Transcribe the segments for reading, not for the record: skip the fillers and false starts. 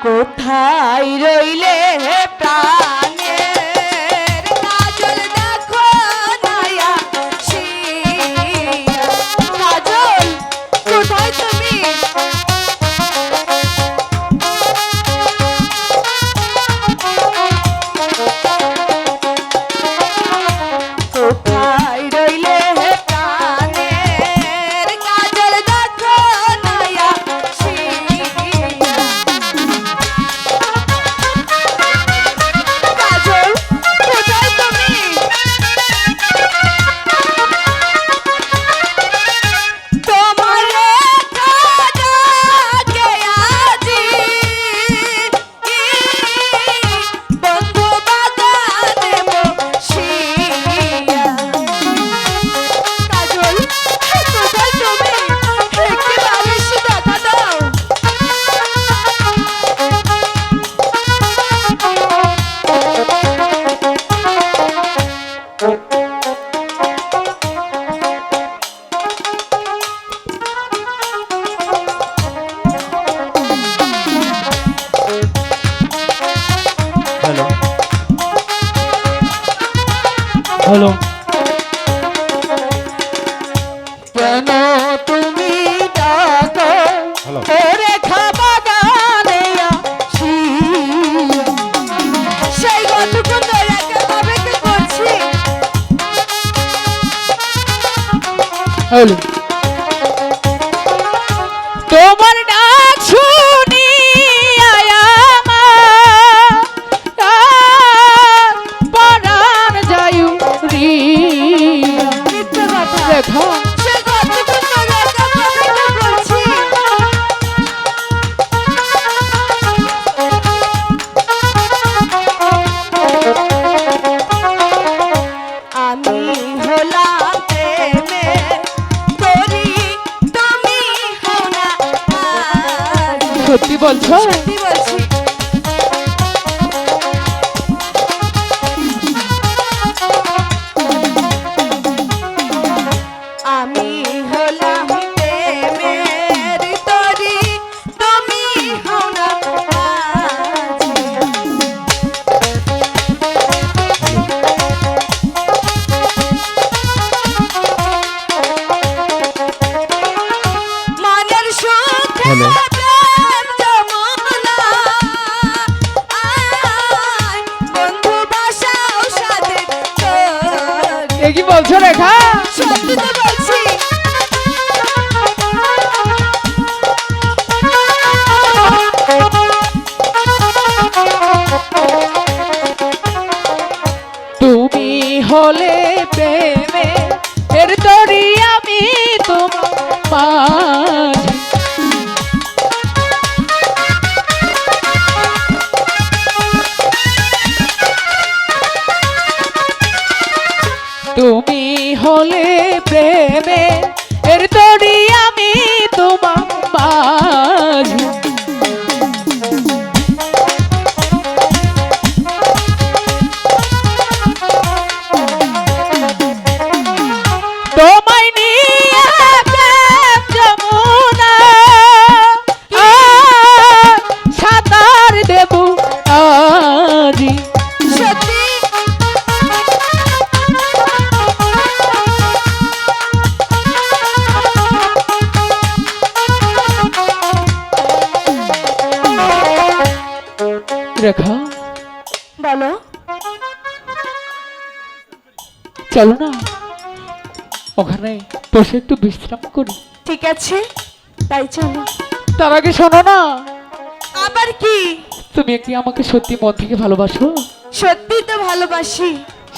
কোথায় রইলে প্রাণের কাজল দেখো নয়া শিয়া কাজল কোথায় তুমি কোথায় রইলে প্রাণের কাজল দেখো নয়া শিয়া কাজল কোথায় তুমি তোমার লেখা ডাকে আজি বন্ধু বাগানে বসিয়া কাজল কোথায় তুমি একটু আবেশে দেখা দাও হ্যালো হ্যালো কেন তুমি ডাকো হ্যালো। ওরে খাবাগানে সেই গতটুকু একা ভাবে কি করছি হ্যালো তোমার ডাক শুনি পরাণ যায়ু রি মিথ্যে কথা দেখো সে গতটুকু একা ভাবে কি করছি আমি হলাম প্রেমে তোরি তুমি হও না আজ। সত্যি বলছো সত্যি বলছি আমি হলাম প্রেমের তোরি তুমি হও না আজ। মনের সুখে হ্যালো। প্রেম যমুনা, আয় বন্ধু বাসাও সাথে তোর। এ কি বলছো রেখা সত্যি তো বলছি তুমি হলে প্রেমে এর তরি আমি তোমার মাঝে তুমি হলে প্রেমে এর তরি আমি তোমার মাঝে তোমায় নিয়ে প্রেম যমুনা সাঁতার দেব আজি সত্যি রেখা বলো চলো না ওখানে বসে একটু বিশ্রাম করি ঠিক আছে তাই চলো তার আগে শোনো না আবার কি তুমি কি আমাকে সত্যি মন থেকে ভালোবাসো সত্যি তো ভালোবাসি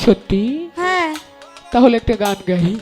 সত্যি হ্যাঁ তাহলে একটা গান গাই